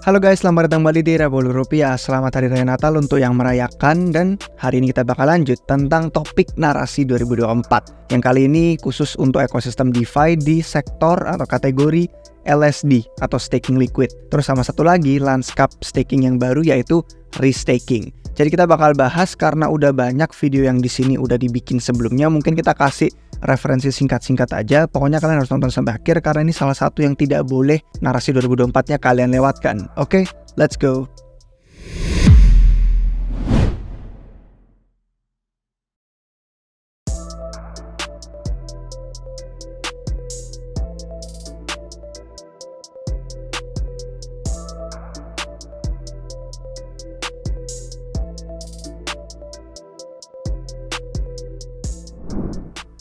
Halo guys, selamat datang kembali di Revolusi Rupiah. Selamat Hari Raya Natal untuk yang merayakan. Dan hari ini kita bakal lanjut tentang topik narasi 2024. Yang kali ini khusus untuk ekosistem DeFi di sektor atau kategori LSD atau staking liquid. Terus sama satu lagi lanskap staking yang baru yaitu restaking. Jadi kita bakal bahas karena udah banyak video yang di sini udah dibikin sebelumnya. Mungkin kita kasih referensi singkat-singkat aja. Pokoknya kalian harus nonton sampai akhir karena ini salah satu yang tidak boleh narasi 2024-nya kalian lewatkan. Oke, let's go.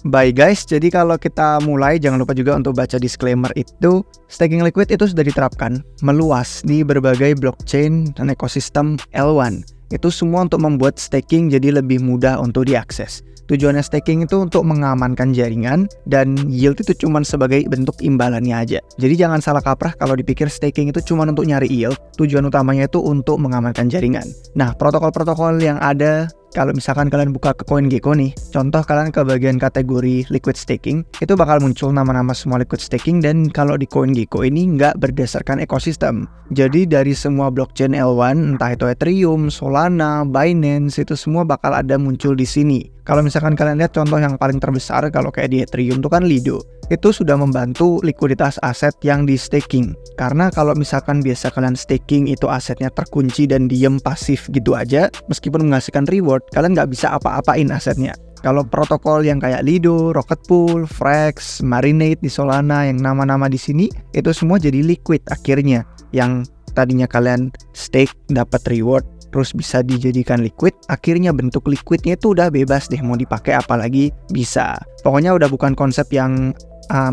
Baik guys, jadi kalau kita mulai jangan lupa juga untuk baca disclaimer itu. Staking liquid itu sudah diterapkan meluas di berbagai blockchain dan ekosistem L1. Itu semua untuk membuat staking jadi lebih mudah untuk diakses. Tujuannya staking itu untuk mengamankan jaringan dan yield itu cuma sebagai bentuk imbalannya aja. Jadi jangan salah kaprah kalau dipikir staking itu cuma untuk nyari yield. Tujuan utamanya itu untuk mengamankan jaringan. Nah, protokol-protokol yang ada kalau misalkan kalian buka ke CoinGecko nih, contoh kalian ke bagian kategori liquid staking, itu bakal muncul nama-nama semua liquid staking. Dan kalau di CoinGecko ini nggak berdasarkan ekosistem. Jadi dari semua blockchain L1, entah itu Ethereum, Solana, Binance, itu semua bakal ada muncul di sini. Kalau misalkan kalian lihat contoh yang paling terbesar, kalau kayak di Ethereum itu kan Lido. Itu sudah membantu likuiditas aset yang di staking. Karena kalau misalkan biasa kalian staking itu asetnya terkunci dan diem pasif gitu aja, meskipun menghasilkan reward, kalian nggak bisa apa-apain asetnya. Kalau protokol yang kayak Lido, Rocket Pool, Frax, Marinate di Solana, yang nama-nama di sini, itu semua jadi liquid akhirnya. Yang tadinya kalian stake dapat reward, terus bisa dijadikan liquid, akhirnya bentuk liquidnya itu udah bebas deh mau dipakai apalagi bisa. Pokoknya udah bukan konsep yang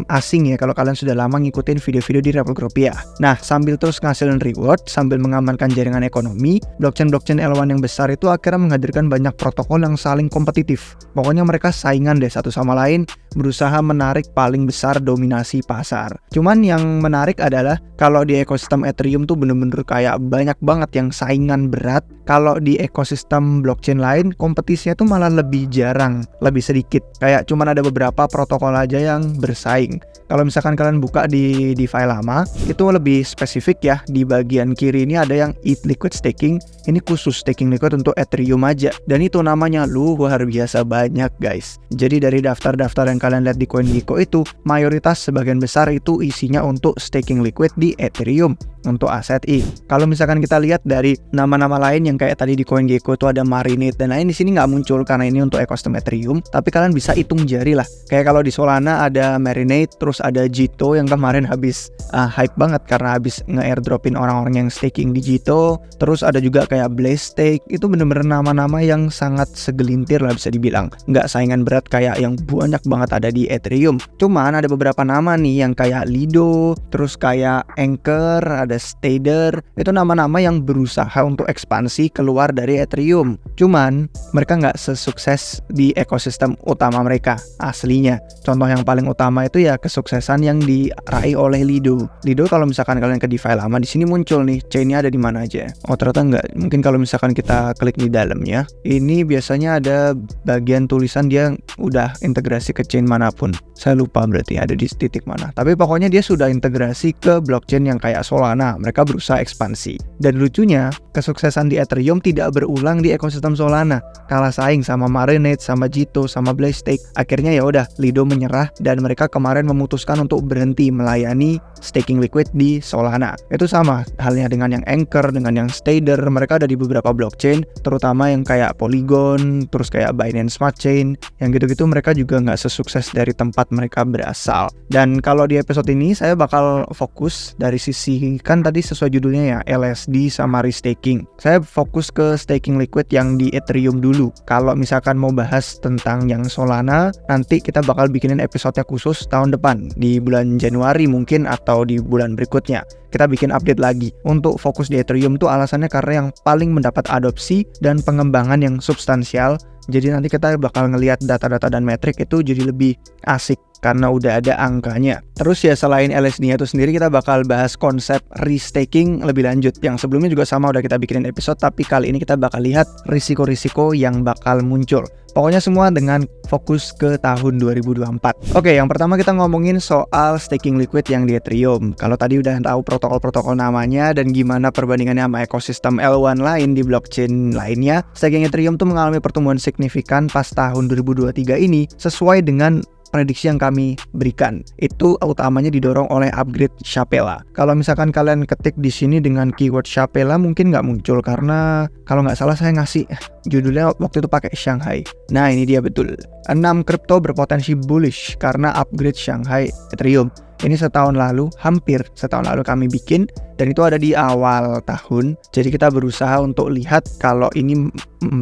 asing ya kalau kalian sudah lama ngikutin video-video di Revolusi Rupiah. Nah, sambil terus ngasilin reward, sambil mengamankan jaringan ekonomi, blockchain L1 yang besar itu akhirnya menghadirkan banyak protokol yang saling kompetitif. Pokoknya mereka saingan deh satu sama lain, berusaha menarik paling besar dominasi pasar. Cuman yang menarik adalah kalau di ekosistem Ethereum tuh bener-bener kayak banyak banget yang saingan berat. Kalau di ekosistem blockchain lain, kompetisinya tuh malah lebih jarang, lebih sedikit. Kayak cuman ada beberapa protokol aja yang bersaing. Kalau misalkan kalian buka di DeFi lama, itu lebih spesifik ya. Di bagian kiri ini ada yang ETH Liquid Staking. Ini khusus staking liquid untuk Ethereum aja. Dan itu namanya luar biasa banyak guys. Jadi dari daftar-daftar yang kalian lihat di CoinGecko itu, mayoritas sebagian besar itu isinya untuk staking liquid di Ethereum untuk aset ETH. Kalau misalkan kita lihat dari nama-nama lain yang kayak tadi di CoinGecko itu ada Marinate dan lain, di sini nggak muncul karena ini untuk ekosistem Ethereum. Tapi kalian bisa hitung jari lah. Kayak kalau di Solana ada Marinate, terus ada Jito yang kemarin habis hype banget karena habis nge-airdropin orang-orang yang staking di Jito. Terus ada juga kayak Blaze Stake. Itu bener-bener nama-nama yang sangat segelintir lah bisa dibilang. Nggak saingan berat kayak yang banyak banget ada di Ethereum. Cuman ada beberapa nama nih yang kayak Lido, terus kayak Anchor, ada Stader. Itu nama-nama yang berusaha untuk ekspansi keluar dari Ethereum. Cuman mereka nggak sesukses di ekosistem utama mereka aslinya. Contoh yang paling utama itu ya kesuksesan yang diraih oleh Lido. Lido kalau misalkan kalian ke DeFi lama, di sini muncul nih chainnya ada di mana aja. Oh ternyata nggak. Mungkin kalau misalkan kita klik di dalamnya, ini biasanya ada bagian tulisan dia udah integrasi ke chain manapun. Saya lupa berarti ada di titik mana. Tapi pokoknya dia sudah integrasi ke blockchain yang kayak Solana. Mereka berusaha ekspansi. Dan lucunya, kesuksesan di Ethereum tidak berulang di ekosistem Solana. Kalah saing sama Marinate, sama Jito, sama Blaze Stake. Akhirnya ya udah Lido menyerah dan mereka kemarin memutuskan untuk berhenti melayani staking liquid di Solana. Itu sama halnya dengan yang Anchor, dengan yang Stader. Mereka ada di beberapa blockchain, terutama yang kayak Polygon, terus kayak Binance Smart Chain. Yang gitu-gitu mereka juga nggak sesukses dari tempat mereka berasal. Dan kalau di episode ini saya bakal fokus dari sisi, kan tadi sesuai judulnya ya, LSD sama restaking. Saya fokus ke staking liquid yang di Ethereum dulu. Kalau misalkan mau bahas tentang yang Solana, nanti kita bakal bikinin episode khusus tahun depan di bulan Januari mungkin atau di bulan berikutnya. Kita bikin update lagi. Untuk fokus di Ethereum tuh alasannya karena yang paling mendapat adopsi dan pengembangan yang substansial. Jadi nanti kita bakal ngelihat data-data dan metrik itu jadi lebih asik. karena udah ada angkanya. Terus ya selain LSD-nya itu sendiri, kita bakal bahas konsep restaking lebih lanjut. Yang sebelumnya juga sama udah kita bikinin episode, tapi kali ini kita bakal lihat risiko-risiko yang bakal muncul. Pokoknya semua dengan fokus ke tahun 2024. Oke, yang pertama kita ngomongin soal staking liquid yang di Ethereum. Kalau tadi udah tahu protokol-protokol namanya dan gimana perbandingannya sama ekosistem L1 lain di blockchain lainnya, staking Ethereum tuh mengalami pertumbuhan signifikan pas tahun 2023 ini sesuai dengan prediksi yang kami berikan. Itu utamanya didorong oleh upgrade Shapella. Kalau misalkan kalian ketik di sini dengan keyword Shapella mungkin nggak muncul karena kalau nggak salah saya ngasih judulnya waktu itu pakai Shanghai. Nah ini dia betul. 6 kripto berpotensi bullish karena upgrade Shanghai Ethereum. Ini hampir setahun lalu kami bikin, dan itu ada di awal tahun. Jadi kita berusaha untuk lihat kalau ini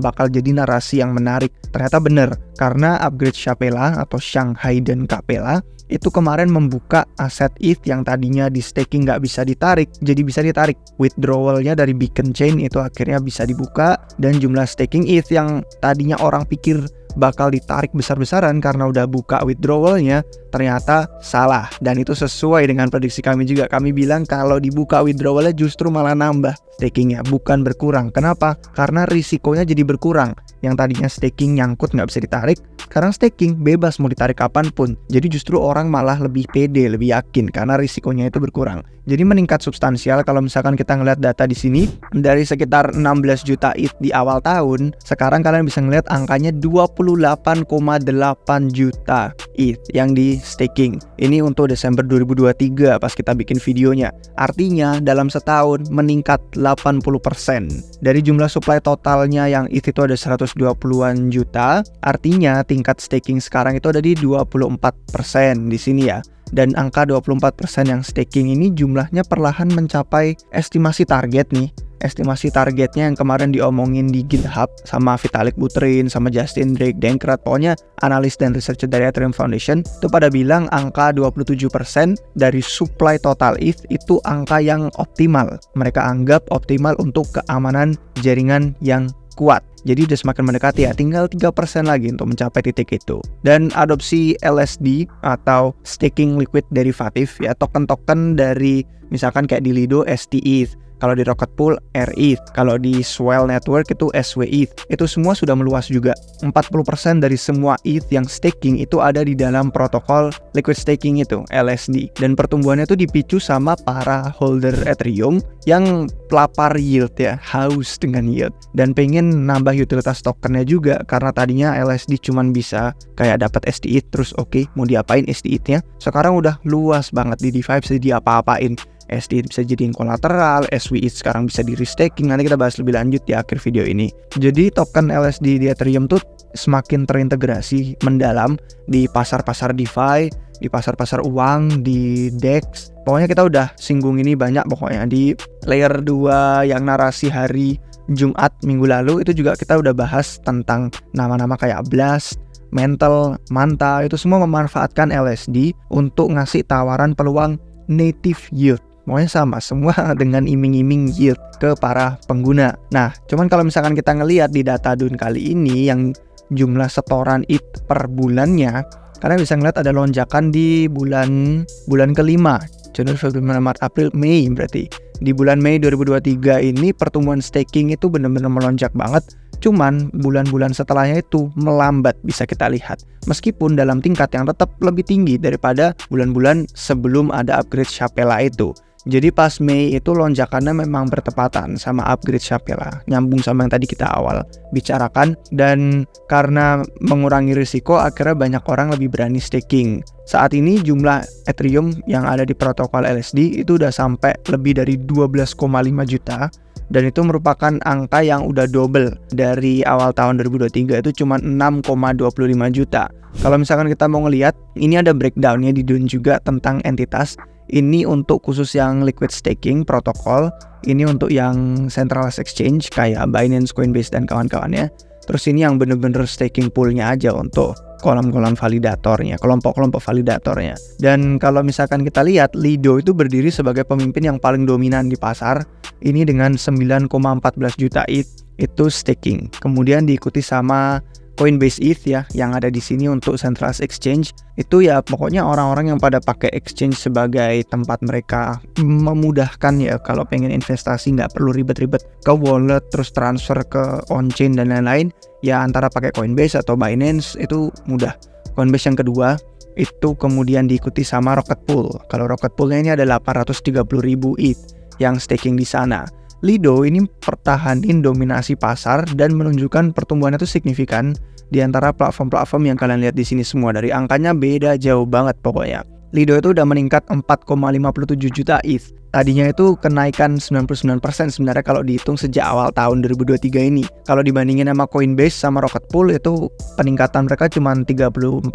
bakal jadi narasi yang menarik. Ternyata benar, karena upgrade Shapella atau Shanghai dan Capella itu kemarin membuka aset ETH yang tadinya di staking nggak bisa ditarik, jadi bisa ditarik. Withdrawalnya dari Beacon Chain itu akhirnya bisa dibuka, dan jumlah staking ETH yang tadinya orang pikir bakal ditarik besar-besaran karena udah buka withdrawalnya, ternyata salah. Dan itu sesuai dengan prediksi kami juga. Kami bilang kalau dibuka withdrawalnya justru malah nambah stakingnya, bukan berkurang. Kenapa? Karena risikonya jadi berkurang. Yang tadinya staking nyangkut nggak bisa ditarik, sekarang staking bebas mau ditarik kapanpun. Jadi justru orang malah lebih pede, lebih yakin karena risikonya itu berkurang. Jadi meningkat substansial. Kalau misalkan kita ngeliat data di sini, dari sekitar 16 juta ETH di awal tahun, sekarang kalian bisa ngeliat angkanya 28,8 juta ETH yang di staking. Ini untuk Desember 2023 pas kita bikin videonya. Artinya dalam setahun meningkat 80%. Dari jumlah supply totalnya yang ETH itu ada 120-an juta, artinya tingkat staking sekarang itu ada di 24% di sini ya. Dan angka 24% yang staking ini jumlahnya perlahan mencapai estimasi target nih. Estimasi targetnya yang kemarin diomongin di GitHub sama Vitalik Buterin, sama Justin Drake, Dankrat, pokoknya analis dan researcher dari Ethereum Foundation itu pada bilang angka 27% dari supply total ETH itu angka yang optimal. Mereka anggap optimal untuk keamanan jaringan yang kuat. Jadi udah semakin mendekati ya, tinggal 3% lagi untuk mencapai titik itu. Dan adopsi LSD atau staking liquid derivatif ya, token-token dari misalkan kayak di Lido STETH, kalau di Rocket Pool RETH, kalau di Swell Network itu SWETH. Itu semua sudah meluas juga. 40% dari semua ETH yang staking itu ada di dalam protokol liquid staking itu, LSD. Dan pertumbuhannya itu dipicu sama para holder Ethereum yang lapar yield ya, haus dengan yield, dan pengen nambah utilitas tokennya juga. Karena tadinya LSD cuman bisa kayak dapat STETH, terus oke, mau diapain STETH-nya? Sekarang udah luas banget di DeFi, bisa diapa-apain. STETH bisa jadiin kolateral, SWETH sekarang bisa di restaking. Nanti kita bahas lebih lanjut di akhir video ini. Jadi token LSD di Ethereum tuh semakin terintegrasi mendalam di pasar-pasar DeFi, di pasar-pasar uang, di DEX. Pokoknya kita udah singgung ini banyak pokoknya. Di layer 2 yang narasi hari Jumat minggu lalu itu juga kita udah bahas tentang nama-nama kayak Blast, Mental, Manta. Itu semua memanfaatkan LSD untuk ngasih tawaran peluang native yield. Pokoknya sama, semua dengan iming-iming yield ke para pengguna. Nah, cuman kalau misalkan kita ngelihat di data DUN kali ini yang jumlah setoran ETH per bulannya, kalian bisa ngeliat ada lonjakan di bulan kelima, Januari, Februari, Maret, April, Mei berarti. Di bulan Mei 2023 ini pertumbuhan staking itu benar-benar melonjak banget. Cuman bulan-bulan setelahnya itu melambat, bisa kita lihat. Meskipun dalam tingkat yang tetap lebih tinggi daripada bulan-bulan sebelum ada upgrade Shapella itu. Jadi pas Mei itu lonjakannya memang bertepatan sama upgrade Shapella, nyambung sama yang tadi kita awal bicarakan. Dan karena mengurangi risiko, akhirnya banyak orang lebih berani staking. Saat ini jumlah Ethereum yang ada di protokol LSD itu udah sampai lebih dari 12,5 juta. Dan itu merupakan angka yang udah double dari awal tahun 2023, itu cuma 6,25 juta. Kalau misalkan kita mau ngelihat, ini ada breakdownnya di DUN juga tentang entitas. Ini untuk khusus yang liquid staking protokol, ini untuk yang centralized exchange kayak Binance, Coinbase, dan kawan-kawannya. Terus ini yang bener-bener staking poolnya aja untuk kolom-kolom validatornya, kelompok-kelompok validatornya. Dan kalau misalkan kita lihat, Lido itu berdiri sebagai pemimpin yang paling dominan di pasar. Ini dengan 9,14 juta ETH itu staking. Kemudian diikuti sama Coinbase ETH ya yang ada di sini untuk centralized exchange. Itu ya pokoknya orang-orang yang pada pakai exchange sebagai tempat mereka memudahkan ya kalau pengen investasi, nggak perlu ribet-ribet ke wallet terus transfer ke on-chain dan lain-lain. Ya antara pakai Coinbase atau Binance itu mudah. Coinbase yang kedua itu kemudian diikuti sama Rocket Pool. Kalau Rocket Poolnya ini ada 830.000 ETH yang staking di sana. Lido ini pertahanin dominasi pasar dan menunjukkan pertumbuhannya itu signifikan di antara platform-platform yang kalian lihat di sini semua. Dari angkanya beda jauh banget pokoknya. Lido itu udah meningkat 4,57 juta ETH. Tadinya itu kenaikan 99% sebenarnya kalau dihitung sejak awal tahun 2023 ini. Kalau dibandingin sama Coinbase sama Rocket Pool itu peningkatan mereka cuma 34%.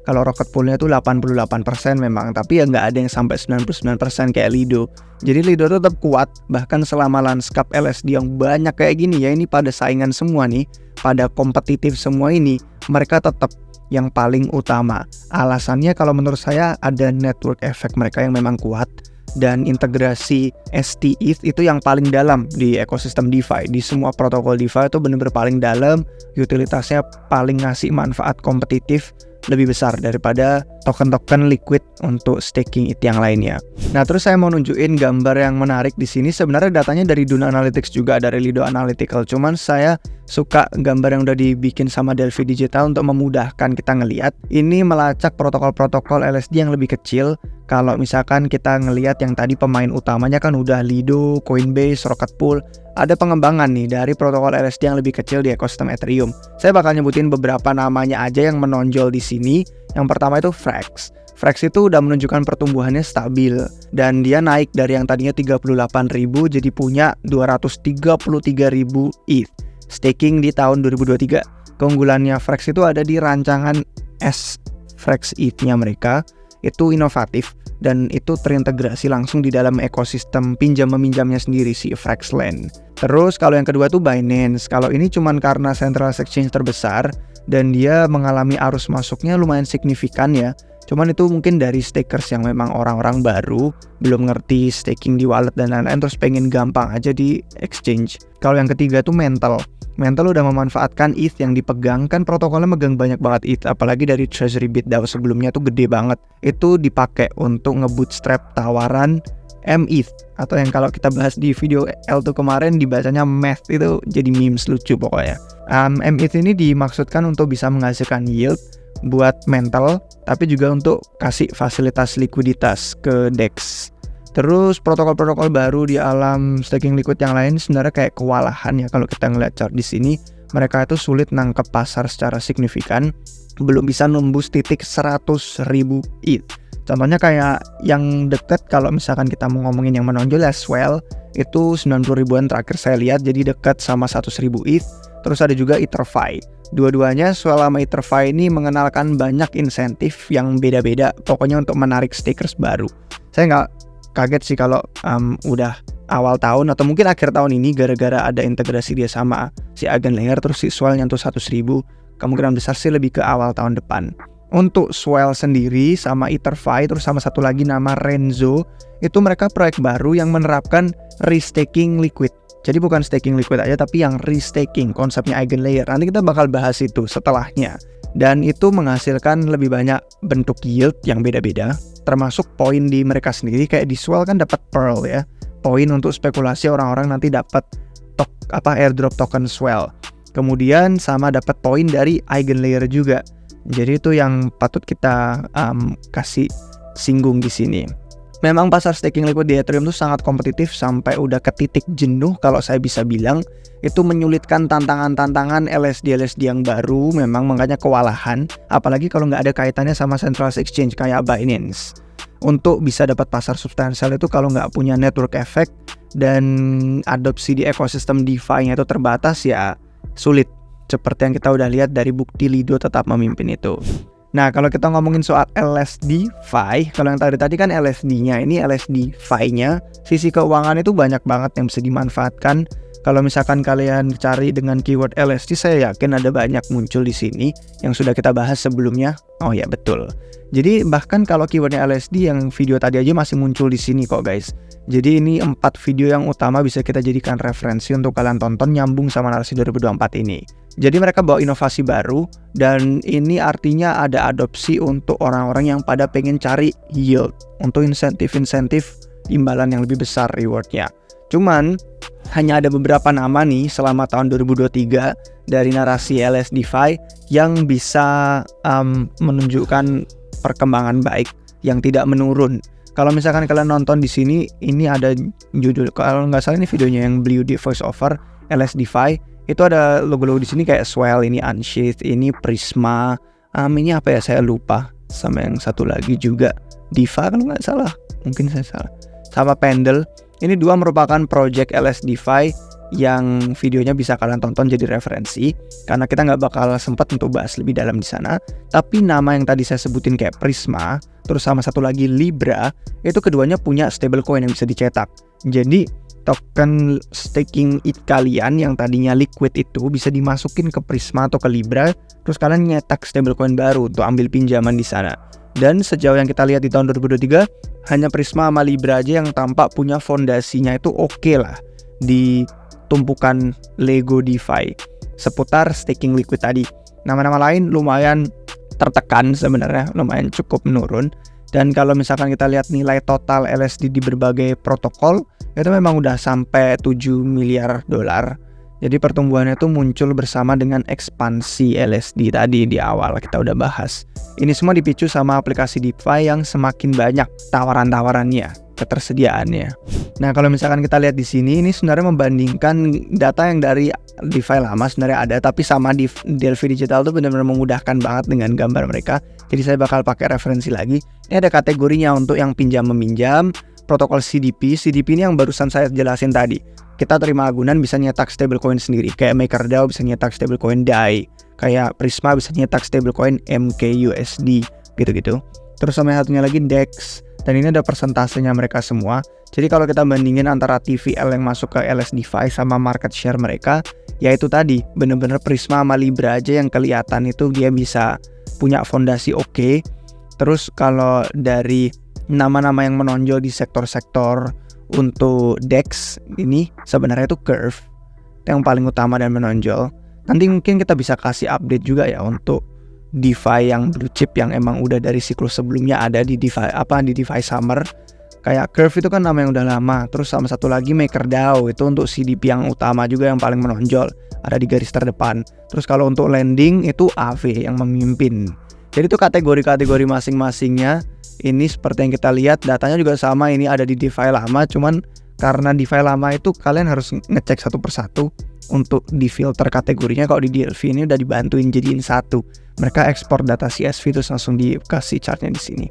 Kalau Rocket Poolnya itu 88% memang. Tapi ya nggak ada yang sampai 99% kayak Lido. Jadi Lido tetap kuat bahkan selama lanskap LSD yang banyak kayak gini ya. Ini pada saingan semua nih. Pada kompetitif semua ini mereka tetap yang paling utama. Alasannya kalau menurut saya ada network effect mereka yang memang kuat. Dan integrasi ST-ETH itu yang paling dalam di ekosistem DeFi. Di semua protokol DeFi itu benar-benar paling dalam, utilitasnya paling ngasih manfaat kompetitif lebih besar daripada token-token liquid untuk staking itu yang lainnya. Nah, terus saya mau nunjukin gambar yang menarik di sini. Sebenarnya datanya dari Duna Analytics juga, dari Lido Analytical. Cuman saya suka gambar yang udah dibikin sama Delphi Digital untuk memudahkan kita ngelihat. Ini melacak protokol-protokol LSD yang lebih kecil. Kalau misalkan kita ngelihat yang tadi pemain utamanya kan udah Lido, Coinbase, Rocket Pool, ada pengembangan nih dari protokol LSD yang lebih kecil di ekosistem Ethereum. Saya bakal nyebutin beberapa namanya aja yang menonjol di sini. Yang pertama itu Frax. Frax itu udah menunjukkan pertumbuhannya stabil dan dia naik dari yang tadinya 38.000 jadi punya 233.000 ETH staking di tahun 2023. Keunggulannya Frax itu ada di rancangan S Frax ETH-nya mereka. Itu inovatif dan itu terintegrasi langsung di dalam ekosistem pinjam-meminjamnya sendiri si Fraxland. Terus kalau yang kedua tuh Binance. Kalau ini cuman karena centralized exchange terbesar dan dia mengalami arus masuknya lumayan signifikan ya. Cuman itu mungkin dari stakers yang memang orang-orang baru, belum ngerti staking di wallet dan lain-lain, terus pengen gampang aja di exchange. Kalau yang ketiga tuh Mental. Mental udah memanfaatkan ETH yang dipegang, kan protokolnya megang banyak banget ETH, apalagi dari Treasury Bit DAO sebelumnya tuh gede banget. Itu dipakai untuk ngebootstrap tawaran METH, atau yang kalau kita bahas di video L2 kemarin dibacanya METH, itu jadi memes lucu pokoknya. METH ini dimaksudkan untuk bisa menghasilkan yield buat Mental, tapi juga untuk kasih fasilitas likuiditas ke DEX. Terus protokol-protokol baru di alam staking liquid yang lain sebenarnya kayak kewalahan ya. Kalau kita ngeliat chart di sini, mereka itu sulit nangkep pasar secara signifikan, belum bisa nembus titik 100.000 ETH. Contohnya kayak yang deket, kalau misalkan kita mau ngomongin yang menonjol ya Swell, itu 90 ribuan terakhir saya lihat, jadi dekat sama 100.000 ETH. Terus ada juga EtherFi. Dua-duanya Swell sama EtherFi ini mengenalkan banyak insentif yang beda-beda, pokoknya untuk menarik stakers baru. Saya nggak kaget sih kalau udah awal tahun atau mungkin akhir tahun ini gara-gara ada integrasi dia sama si Eigenlayer terus si Swell nyentuh 100.000, kemungkinan besar sih lebih ke awal tahun depan. Untuk Swell sendiri sama EtherFi terus sama satu lagi nama Renzo, itu mereka proyek baru yang menerapkan restaking liquid. Jadi bukan staking liquid aja tapi yang restaking, konsepnya Eigenlayer. Nanti kita bakal bahas itu setelahnya. Dan itu menghasilkan lebih banyak bentuk yield yang beda-beda, termasuk poin di mereka sendiri. Kayak di Swell kan dapat Pearl ya, poin untuk spekulasi orang-orang nanti dapat airdrop token Swell. Kemudian sama dapat poin dari Eigenlayer juga. Jadi itu yang patut kita kasih singgung di sini. Memang pasar staking liquid di Ethereum itu sangat kompetitif sampai udah ke titik jenuh kalau saya bisa bilang. Itu menyulitkan tantangan-tantangan LSD yang baru, memang makanya kewalahan. Apalagi kalau nggak ada kaitannya sama centralized exchange kayak Binance. Untuk bisa dapat pasar substansial itu kalau nggak punya network effect dan adopsi di ekosistem DeFi-nya itu terbatas ya sulit. Seperti yang kita udah lihat dari bukti Lido tetap memimpin itu. Nah, kalau kita ngomongin soal LSD-Fi, kalau yang tadi kan LSD-nya, ini LSD-Fi-nya, sisi keuangan itu banyak banget yang bisa dimanfaatkan. Kalau misalkan kalian cari dengan keyword LSD, saya yakin ada banyak muncul di sini yang sudah kita bahas sebelumnya. Oh ya, betul. Jadi bahkan kalau keywordnya LSD yang video tadi aja masih muncul di sini kok guys. Jadi ini 4 video yang utama bisa kita jadikan referensi untuk kalian tonton nyambung sama narasi 2024 ini. Jadi mereka bawa inovasi baru, dan ini artinya ada adopsi untuk orang-orang yang pada pengen cari yield, untuk insentif-insentif imbalan yang lebih besar rewardnya. Cuman hanya ada beberapa nama nih selama tahun 2023 dari narasi LS-DeFi yang bisa menunjukkan perkembangan baik yang tidak menurun. Kalau misalkan kalian nonton di sini, ini ada judul, kalau nggak salah ini videonya yang beliau di voiceover LS-DeFi. Itu ada logo-logo di sini kayak Swell, ini Unsheath, ini Prisma, ini apa ya saya lupa, sama yang satu lagi juga Diva kalau nggak salah, mungkin saya salah, sama Pendle. Ini dua merupakan project LS-DeFi yang videonya bisa kalian tonton jadi referensi, karena kita nggak bakal sempat untuk bahas lebih dalam di sana. Tapi nama yang tadi saya sebutin kayak Prisma, terus sama satu lagi Libra, itu keduanya punya stablecoin yang bisa dicetak. Jadi token staking it kalian yang tadinya liquid itu bisa dimasukin ke Prisma atau ke Libra, terus kalian nyetak stablecoin baru untuk ambil pinjaman di sana. Dan sejauh yang kita lihat di tahun 2023, hanya Prisma sama Libra aja yang tampak punya fondasinya itu oke lah di tumpukan Lego DeFi seputar staking liquid tadi. Nama-nama lain lumayan tertekan sebenarnya, lumayan cukup menurun. Dan kalau misalkan kita lihat nilai total LSD di berbagai protokol, itu memang udah sampai 7 miliar dolar. Jadi pertumbuhannya itu muncul bersama dengan ekspansi LSD tadi di awal kita udah bahas. Ini semua dipicu sama aplikasi DeFi yang semakin banyak tawaran-tawarannya, ketersediaannya. Nah, kalau misalkan kita lihat di sini, ini sebenarnya membandingkan data yang dari DeFi lama sebenarnya ada, tapi sama di Delphi Digital tuh benar-benar memudahkan banget dengan gambar mereka. Jadi saya bakal pakai referensi lagi. Ini ada kategorinya untuk yang pinjam meminjam, protokol CDP. CDP ini yang barusan saya jelasin tadi. Kita terima agunan bisa nyetak stablecoin sendiri, kayak MakerDAO bisa nyetak stablecoin DAI, kayak Prisma bisa nyetak stablecoin MKUSD, gitu-gitu. Terus sama satunya lagi DEX, dan ini ada persentasenya mereka semua. Jadi kalau kita bandingin antara TVL yang masuk ke LS-DeFi sama market share mereka, yaitu tadi bener-bener Prisma sama Libra aja yang kelihatan itu dia bisa punya fondasi oke. Terus kalau dari nama-nama yang menonjol di sektor-sektor untuk DEX ini sebenarnya itu Curve yang paling utama dan menonjol. Nanti mungkin kita bisa kasih update juga ya untuk DeFi yang blue chip yang emang udah dari siklus sebelumnya ada di DeFi Summer. Kayak Curve itu kan nama yang udah lama. Terus sama satu lagi MakerDAO itu untuk CDP yang utama juga yang paling menonjol, ada di garis terdepan. Terus kalau untuk lending itu AV yang memimpin. Jadi itu kategori-kategori masing-masingnya. Ini seperti yang kita lihat datanya juga sama, ini ada di DeFi lama, cuman karena DeFi lama itu kalian harus ngecek satu persatu untuk di filter kategorinya. Kalau di Delphi ini udah dibantuin jadiin satu. Mereka ekspor data CSV terus langsung dikasih chartnya di sini.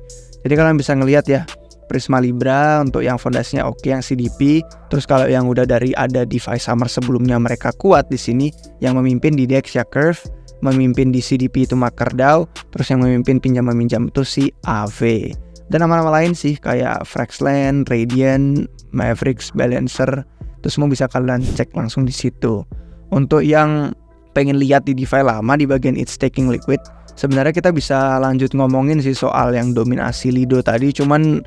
Jadi kalian bisa ngelihat ya, Prisma Libra untuk yang fondasinya oke, yang CDP. Terus kalau yang udah dari ada DeFi Summer sebelumnya mereka kuat di sini, yang memimpin di DEX ya Curve, memimpin di CDP itu MakerDAO, terus yang memimpin pinjam meminjam itu si AV. Dan nama-nama lain sih kayak Frexland, Radiant, Mavericks, Balancer, itu semua bisa kalian cek langsung di situ. Untuk yang pengen lihat di DeFi lama di bagian It's Staking Liquid, sebenarnya kita bisa lanjut ngomongin sih soal yang dominasi Lido tadi, cuman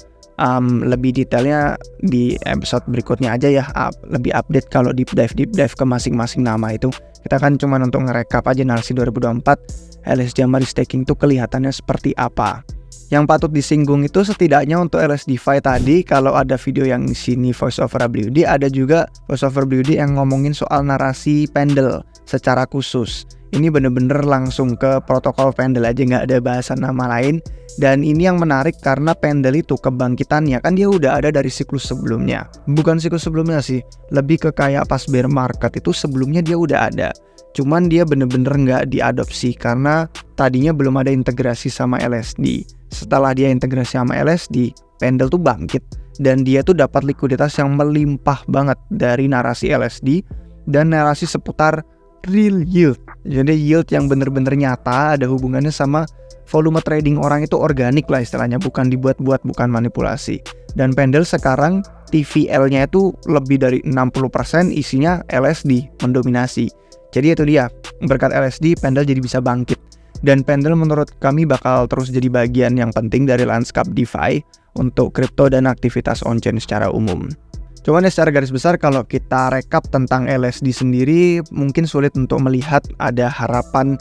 lebih detailnya di episode berikutnya aja ya, lebih update kalau deep dive ke masing-masing nama itu. Kita kan cuma untuk ngerekap aja narasi 2024 LS Jamari Staking itu kelihatannya seperti apa. Yang patut disinggung itu setidaknya untuk LS-DeFi tadi, kalau ada video yang di sini voiceover WD, ada juga voiceover WD yang ngomongin soal narasi Pendle secara khusus. Ini bener-bener langsung ke protokol Pendle aja, nggak ada bahasan nama lain. Dan ini yang menarik karena Pendle itu kebangkitannya kan dia udah ada dari siklus sebelumnya. Bukan siklus sebelumnya sih, lebih ke kayak pas bear market itu sebelumnya dia udah ada. Cuman dia bener-bener nggak diadopsi karena tadinya belum ada integrasi sama LSD. Setelah dia integrasi sama LSD, Pendle tuh bangkit. Dan dia tuh dapat likuiditas yang melimpah banget dari narasi LSD dan narasi seputar real yield. Jadi yield yang bener-bener nyata, ada hubungannya sama volume trading orang itu organik lah istilahnya, bukan dibuat-buat, bukan manipulasi. Dan Pendle sekarang TVL-nya itu lebih dari 60% isinya LSD mendominasi. Jadi itu dia, berkat LSD Pendle jadi bisa bangkit. Dan Pendle menurut kami bakal terus jadi bagian yang penting dari lanskap DeFi untuk kripto dan aktivitas on-chain secara umum. Cuman ya secara garis besar kalau kita rekap tentang LSD sendiri, mungkin sulit untuk melihat ada harapan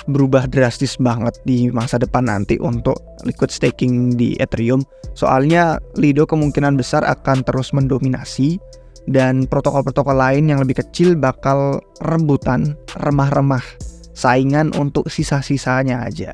berubah drastis banget di masa depan nanti untuk liquid staking di Ethereum. Soalnya Lido kemungkinan besar akan terus mendominasi dan protokol-protokol lain yang lebih kecil bakal rebutan remah-remah saingan untuk sisa-sisanya aja.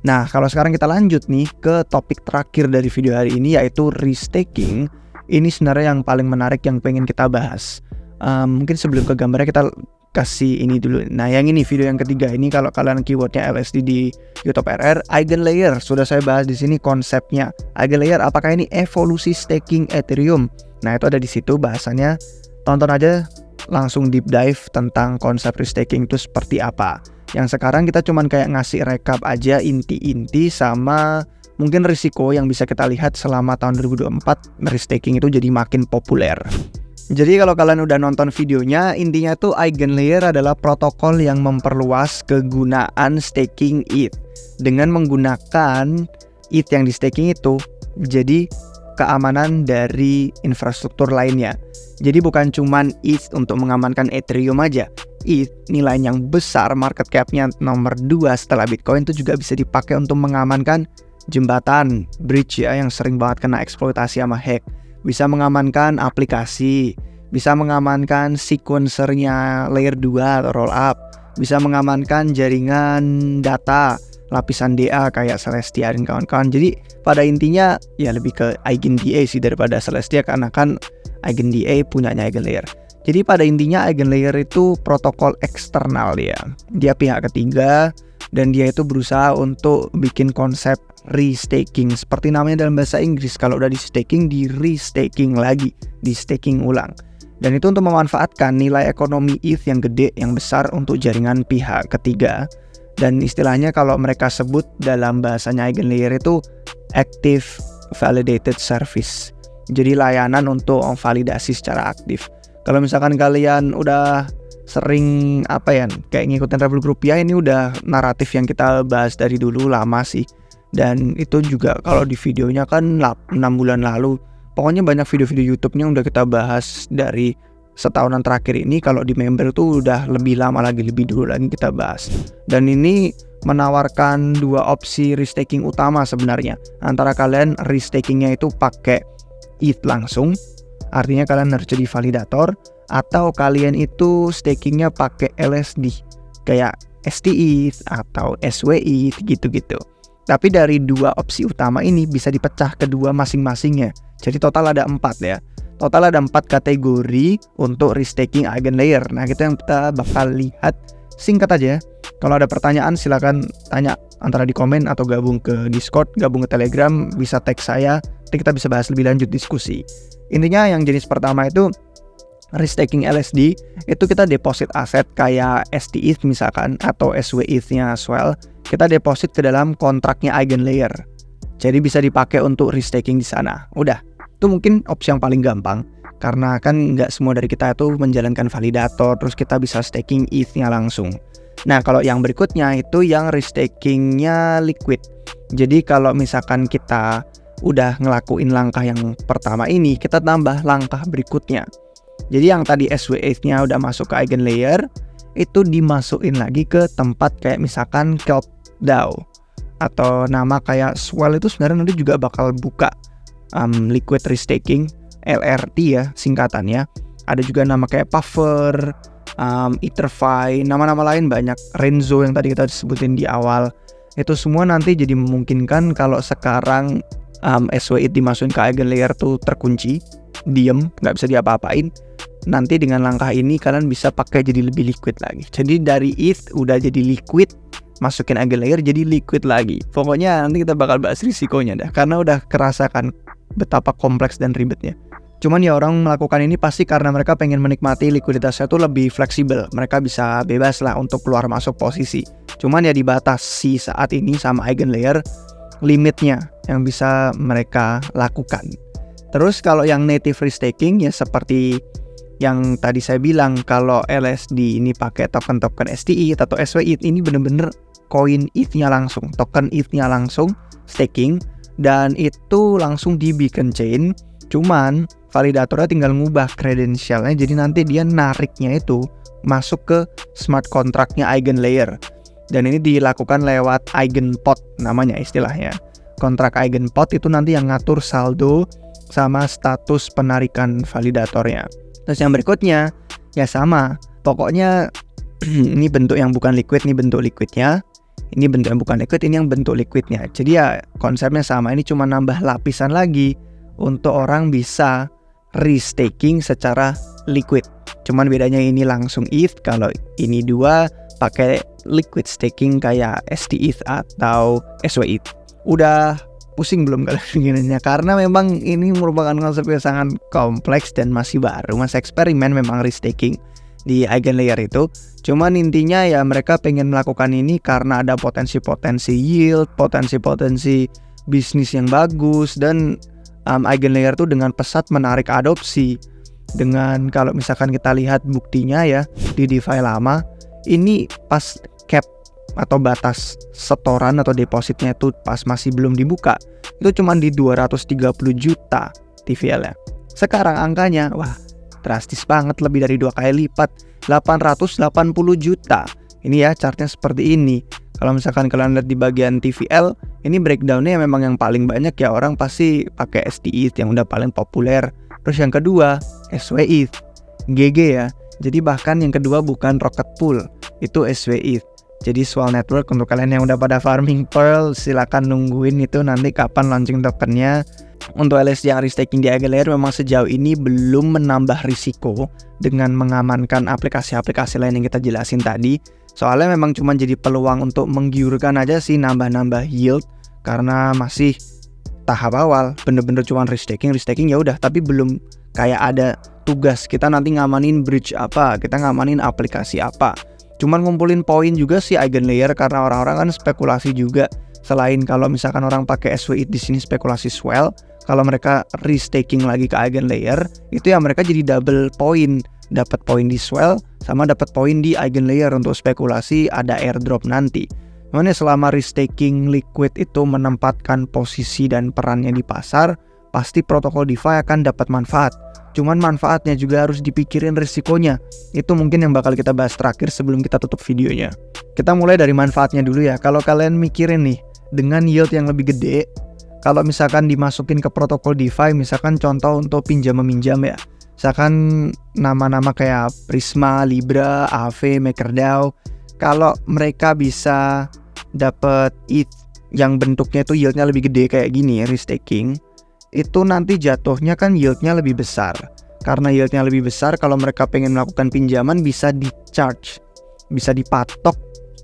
Nah, kalau sekarang kita lanjut nih ke topik terakhir dari video hari ini, yaitu restaking. Ini sebenarnya yang paling menarik yang pengen kita bahas. Mungkin sebelum ke gambarnya kita kasih ini dulu. Nah, yang ini video yang ketiga ini, kalau kalian keywordnya LSD di YouTube RR, Eigenlayer sudah saya bahas di sini konsepnya. Eigenlayer, apakah ini evolusi staking Ethereum? Nah, itu ada di situ bahasannya. Tonton aja, langsung deep dive tentang konsep restaking itu seperti apa. Yang sekarang kita cuman kayak ngasih recap aja inti-inti sama mungkin risiko yang bisa kita lihat selama tahun 2024 restaking itu jadi makin populer. Jadi kalau kalian udah nonton videonya, intinya tuh Eigenlayer adalah protokol yang memperluas kegunaan staking ETH dengan menggunakan ETH yang di staking itu jadi keamanan dari infrastruktur lainnya. Jadi bukan cuman ETH untuk mengamankan Ethereum aja. ETH nilai yang besar, market cap-nya nomor 2 setelah Bitcoin, itu juga bisa dipakai untuk mengamankan jembatan, bridge ya, yang sering banget kena eksploitasi sama hack. Bisa mengamankan aplikasi, bisa mengamankan sequencernya layer 2 atau rollup, bisa mengamankan jaringan data, lapisan DA kayak Celestia dan kawan-kawan. Jadi pada intinya ya lebih ke EigenDA sih daripada Celestia, karena kan EigenDA punyanya Eigenlayer. Jadi pada intinya Eigenlayer itu protokol eksternal dia pihak ketiga, dan dia itu berusaha untuk bikin konsep restaking seperti namanya dalam bahasa Inggris. Kalau udah di staking, di restaking lagi, di staking ulang. Dan itu untuk memanfaatkan nilai ekonomi ETH yang gede, yang besar untuk jaringan pihak ketiga. Dan istilahnya kalau mereka sebut dalam bahasanya Eigenlayer itu Active Validated Service. Jadi layanan untuk validasi secara aktif. Kalau misalkan kalian udah sering kayak ngikutin Revolut Rupiah, ini udah naratif yang kita bahas dari dulu lama sih. Dan itu juga kalau di videonya kan 6 bulan lalu. Pokoknya banyak video-video YouTube-nya udah kita bahas dari setahunan terakhir ini. Kalau di member tuh udah lebih lama lagi, lebih dulu lagi kita bahas. Dan ini menawarkan dua opsi restaking utama sebenarnya. Antara kalian restakingnya itu pakai ETH langsung, artinya kalian harus jadi validator, atau kalian itu stakingnya pakai LSD kayak STETH atau SWETH gitu-gitu. Tapi dari dua opsi utama ini bisa dipecah kedua masing-masingnya. Jadi total ada 4 ya. Total ada 4 kategori untuk restaking Eigenlayer. Nah, itu yang kita bakal lihat singkat aja. Kalau ada pertanyaan silakan tanya antara di komen atau gabung ke Discord, gabung ke Telegram, bisa tag saya. Nanti kita bisa bahas lebih lanjut diskusi. Intinya yang jenis pertama itu restaking LSD, itu kita deposit aset kayak STETH misalkan atau SWETH-nya Swell, kita deposit ke dalam kontraknya Eigenlayer. Jadi bisa dipakai untuk restaking di sana. Udah, itu mungkin opsi yang paling gampang karena kan nggak semua dari kita itu menjalankan validator, terus kita bisa staking ETH-nya langsung. Nah, kalau yang berikutnya itu yang restakingnya liquid. Jadi kalau misalkan kita udah ngelakuin langkah yang pertama ini, kita tambah langkah berikutnya. Jadi yang tadi SWETH-nya udah masuk ke Eigenlayer, itu dimasukin lagi ke tempat kayak misalkan Kelp DAO atau nama kayak Swell. Itu sebenarnya nanti juga bakal buka liquid restaking, LRT ya singkatannya. Ada juga nama kayak Puffer, Etherfi, nama-nama lain banyak, Renzo yang tadi kita sebutin di awal. Itu semua nanti jadi memungkinkan kalau sekarang SWETH dimasukin ke Eigenlayer tuh terkunci, diem, nggak bisa diapa-apain. Nanti dengan langkah ini kalian bisa pakai jadi lebih liquid lagi. Jadi dari ETH udah jadi liquid, masukin Eigenlayer jadi liquid lagi. Pokoknya nanti kita bakal bahas risikonya dah, karena udah kerasakan betapa kompleks dan ribetnya. Cuman ya orang melakukan ini pasti karena mereka pengen menikmati likuiditasnya tuh lebih fleksibel. Mereka bisa bebas lah untuk keluar masuk posisi. Cuman ya dibatasi saat ini sama Eigenlayer limitnya yang bisa mereka lakukan. Terus kalau yang native restaking ya seperti yang tadi saya bilang, kalau LSD ini pakai token-token STETH atau SWETH, ini bener-bener koin ETH-nya langsung, token ETH-nya langsung staking, dan itu langsung di beacon chain. Cuman validatornya tinggal ngubah credentialnya, jadi nanti dia nariknya itu masuk ke smart contract-nya EigenLayer. Dan ini dilakukan lewat EigenPot namanya istilahnya. Kontrak EigenPot itu nanti yang ngatur saldo sama status penarikan validatornya. Terus yang berikutnya ya sama, pokoknya ini bentuk yang bukan liquid, ini bentuk liquidnya. Ini bentuk yang bukan liquid, ini yang bentuk liquidnya. Jadi ya konsepnya sama, ini cuma nambah lapisan lagi untuk orang bisa restaking secara liquid. Cuman bedanya ini langsung ETH, kalau ini dua pakai liquid staking kayak STETH atau SWETH. Udah pusing belum kalian pikirannya? Karena memang ini merupakan konsep yang sangat kompleks dan masih baru, masih eksperimen memang restaking di EigenLayer itu. Cuman intinya ya mereka pengen melakukan ini karena ada potensi-potensi yield, potensi-potensi bisnis yang bagus, dan EigenLayer tuh dengan pesat menarik adopsi. Dengan kalau misalkan kita lihat buktinya ya di DeFi lama, ini pas cap atau batas setoran atau depositnya itu pas masih belum dibuka, itu cuma di 230 juta TVL ya. Sekarang angkanya wah drastis banget, lebih dari 2 kali lipat, 880 juta. Ini ya chartnya seperti ini. Kalau misalkan kalian lihat di bagian TVL, ini breakdownnya memang yang paling banyak ya orang pasti pakai STETH yang udah paling populer. Terus yang kedua SWETH, GG ya. Jadi bahkan yang kedua bukan Rocket Pool, itu SWETH. Jadi Swell Network, untuk kalian yang udah pada farming Pearl, silakan nungguin itu nanti kapan launching tokennya. Untuk LSD yang restaking di EigenLayer memang sejauh ini belum menambah risiko dengan mengamankan aplikasi-aplikasi lain yang kita jelasin tadi. Soalnya memang cuma jadi peluang untuk menggiurkan aja sih, nambah-nambah yield, karena masih tahap awal, bener-bener cuma restaking ya udah, tapi belum kayak ada tugas kita nanti ngamanin bridge apa, kita ngamanin aplikasi apa. Cuman ngumpulin poin juga sih EigenLayer, karena orang-orang kan spekulasi juga. Selain kalau misalkan orang pakai SWETH di sini spekulasi swell, kalau mereka restaking lagi ke EigenLayer, itu ya mereka jadi double poin, dapat poin di swell sama dapat poin di EigenLayer untuk spekulasi ada airdrop nanti. Makanya selama restaking liquid itu menempatkan posisi dan perannya di pasar, pasti protokol DeFi akan dapat manfaat. Cuman manfaatnya juga harus dipikirin risikonya. Itu mungkin yang bakal kita bahas terakhir sebelum kita tutup videonya. Kita mulai dari manfaatnya dulu ya. Kalau kalian mikirin nih, dengan yield yang lebih gede, kalau misalkan dimasukin ke protokol DeFi, misalkan contoh untuk pinjam-meminjam ya, misalkan nama-nama kayak Prisma, Libra, Aave, MakerDAO, kalau mereka bisa dapat ETH yang bentuknya itu yieldnya lebih gede kayak gini ya, restaking, itu nanti jatuhnya kan yieldnya lebih besar. Karena yieldnya lebih besar, kalau mereka pengen melakukan pinjaman bisa di-charge, bisa dipatok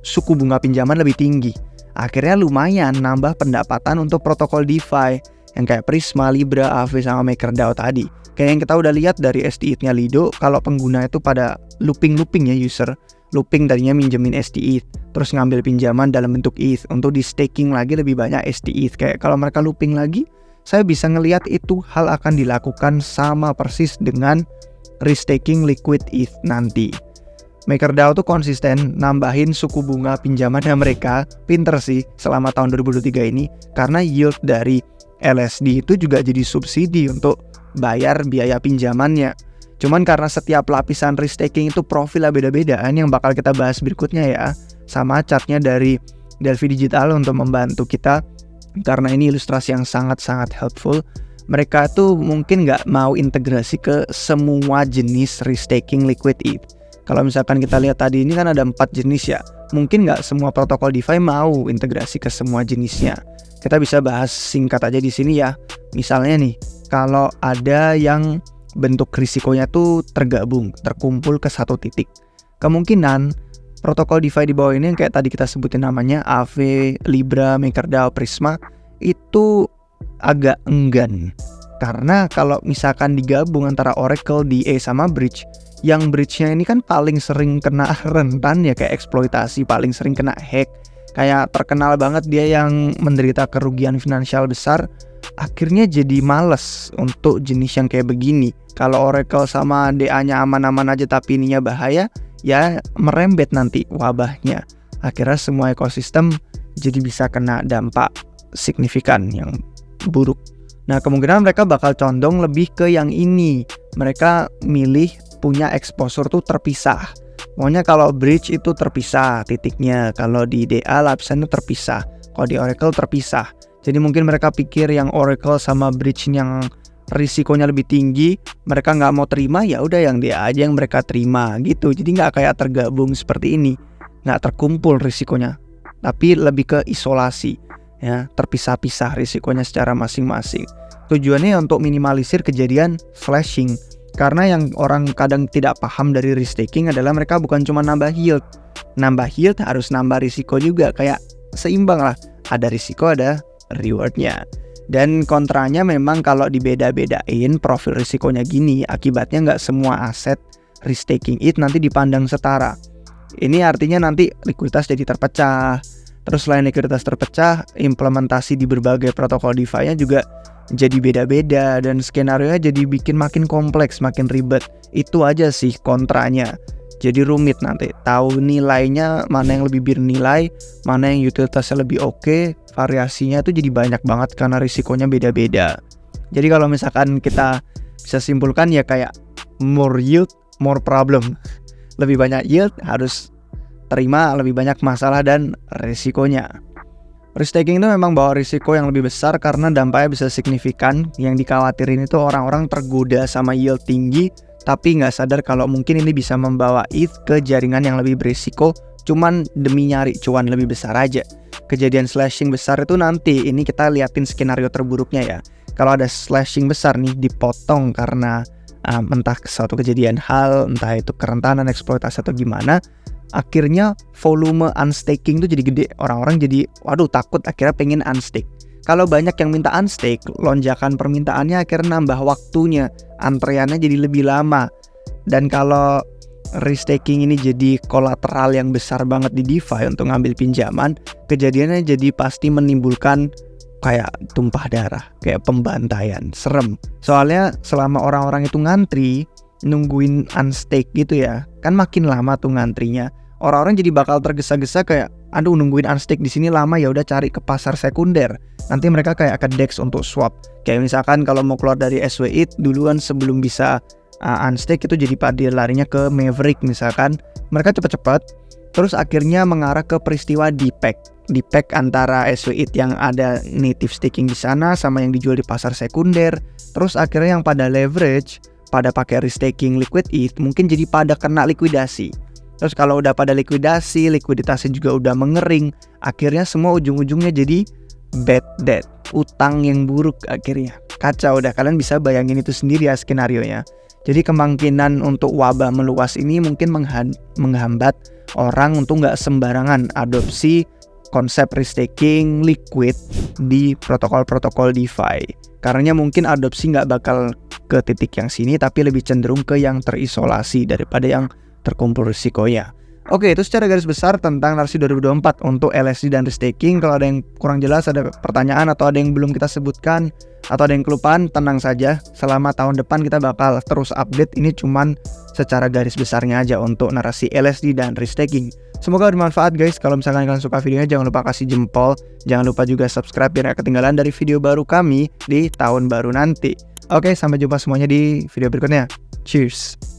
suku bunga pinjaman lebih tinggi. Akhirnya lumayan nambah pendapatan untuk protokol DeFi yang kayak Prisma, Libra, Aave, sama MakerDAO tadi. Kayak yang kita udah lihat dari STETH-nya Lido, kalau pengguna itu pada looping ya, user looping tadinya minjemin STETH, terus ngambil pinjaman dalam bentuk ETH untuk di staking lagi lebih banyak STETH. Kayak kalau mereka looping lagi, saya bisa ngelihat itu hal akan dilakukan sama persis dengan restaking liquid ETH nanti. MakerDAO tuh konsisten nambahin suku bunga pinjamannya mereka, pinter sih selama tahun 2023 ini, karena yield dari LSD itu juga jadi subsidi untuk bayar biaya pinjamannya. Cuman karena setiap lapisan restaking itu profilnya beda-beda, yang bakal kita bahas berikutnya ya, sama chartnya dari Delphi Digital untuk membantu kita, karena ini ilustrasi yang sangat-sangat helpful. Mereka tuh mungkin nggak mau integrasi ke semua jenis restaking liquid ETH. Kalau misalkan kita lihat tadi ini kan ada 4 jenis ya, mungkin nggak semua protokol DeFi mau integrasi ke semua jenisnya. Kita bisa bahas singkat aja di sini ya. Misalnya nih, kalau ada yang bentuk risikonya tuh tergabung, terkumpul ke satu titik, kemungkinan protokol DeFi di bawah ini yang kayak tadi kita sebutin namanya Aave, Libra, MakerDAO, Prisma, itu agak enggan. Karena kalau misalkan digabung antara Oracle, DA, sama Bridge, yang bridge-nya ini kan paling sering kena rentan ya, kayak eksploitasi, paling sering kena hack. Kayak terkenal banget dia yang menderita kerugian finansial besar. Akhirnya jadi males untuk jenis yang kayak begini. Kalau Oracle sama DA-nya aman-aman aja tapi ininya bahaya, ya merembet nanti wabahnya. Akhirnya semua ekosistem jadi bisa kena dampak signifikan yang buruk. Nah, kemungkinan mereka bakal condong lebih ke yang ini. Mereka milih punya exposure tuh terpisah. Maunya kalau bridge itu terpisah titiknya, kalau di DA lapisan itu terpisah, kalau di Oracle terpisah. Jadi mungkin mereka pikir yang Oracle sama bridge yang risikonya lebih tinggi, mereka nggak mau terima, ya udah yang DA aja yang mereka terima gitu. Jadi nggak kayak tergabung seperti ini, nggak terkumpul risikonya, tapi lebih ke isolasi. Ya, terpisah-pisah risikonya secara masing-masing. Tujuannya untuk minimalisir kejadian flashing. Karena yang orang kadang tidak paham dari risk taking adalah mereka bukan cuma nambah yield. Nambah yield harus nambah risiko juga, kayak seimbang lah. Ada risiko, ada rewardnya. Dan kontranya memang kalau dibeda-bedain profil risikonya gini, akibatnya nggak semua aset risk taking it nanti dipandang setara. Ini artinya nanti likuiditas jadi terpecah. Terus selain likuiditas terpecah, implementasi di berbagai protokol DeFi-nya juga jadi beda-beda dan skenario-nya jadi bikin makin kompleks, makin ribet. Itu aja sih kontranya. Jadi rumit nanti. Tahu nilainya, mana yang lebih bernilai, mana yang utilitasnya lebih oke, variasinya itu jadi banyak banget karena risikonya beda-beda. Jadi kalau misalkan kita bisa simpulkan ya kayak more yield, more problem. Lebih banyak yield harus terima lebih banyak masalah dan risikonya. Risk taking itu memang bawa risiko yang lebih besar karena dampaknya bisa signifikan. Yang dikhawatirin itu orang-orang tergoda sama yield tinggi tapi nggak sadar kalau mungkin ini bisa membawa ETH ke jaringan yang lebih berisiko cuman demi nyari cuan lebih besar aja. Kejadian slashing besar itu nanti ini kita liatin skenario terburuknya ya. Kalau ada slashing besar nih dipotong karena entah suatu kejadian hal, entah itu kerentanan eksploitasi atau gimana, akhirnya volume unstaking itu jadi gede. Orang-orang jadi waduh takut, akhirnya pengen unstake. Kalau banyak yang minta unstake, lonjakan permintaannya akhirnya nambah waktunya, antreannya jadi lebih lama. Dan kalau risk taking ini jadi kolateral yang besar banget di DeFi untuk ngambil pinjaman, kejadiannya jadi pasti menimbulkan kayak tumpah darah, kayak pembantaian, serem. Soalnya selama orang-orang itu ngantri nungguin unstake gitu ya, kan makin lama tuh ngantrinya. Orang-orang jadi bakal tergesa-gesa kayak, aduh nungguin unstake di sini lama, ya udah cari ke pasar sekunder. Nanti mereka kayak ke DEX untuk swap. Kayak misalkan kalau mau keluar dari SWIT duluan sebelum bisa unstake itu jadi pada larinya ke Maverick misalkan. Mereka cepat-cepat terus akhirnya mengarah ke peristiwa DPEG antara SWIT yang ada native staking di sana sama yang dijual di pasar sekunder. Terus akhirnya yang pada leverage, pada pakai restaking liquid ETH mungkin jadi pada kena likuidasi. Terus kalau udah pada likuidasi, likuiditasnya juga udah mengering, akhirnya semua ujung-ujungnya jadi bad debt, utang yang buruk akhirnya. Kacau udah, kalian bisa bayangin itu sendiri ya skenarionya. Jadi kemungkinan untuk wabah meluas ini mungkin menghambat orang untuk nggak sembarangan adopsi konsep restaking liquid di protokol-protokol DeFi. Karena mungkin adopsi nggak bakal ke titik yang sini, tapi lebih cenderung ke yang terisolasi daripada yang terkumpul risikonya. Oke, itu secara garis besar tentang narasi 2024 untuk LSD dan restaking. Kalau ada yang kurang jelas, ada pertanyaan atau ada yang belum kita sebutkan, atau ada yang kelupaan, tenang saja. Selama tahun depan kita bakal terus update. Ini cuman secara garis besarnya aja untuk narasi LSD dan restaking. Semoga bermanfaat guys. Kalau misalkan kalian suka videonya, jangan lupa kasih jempol. Jangan lupa juga subscribe biar gak ketinggalan dari video baru kami di tahun baru nanti. Oke, sampai jumpa semuanya di video berikutnya. Cheers!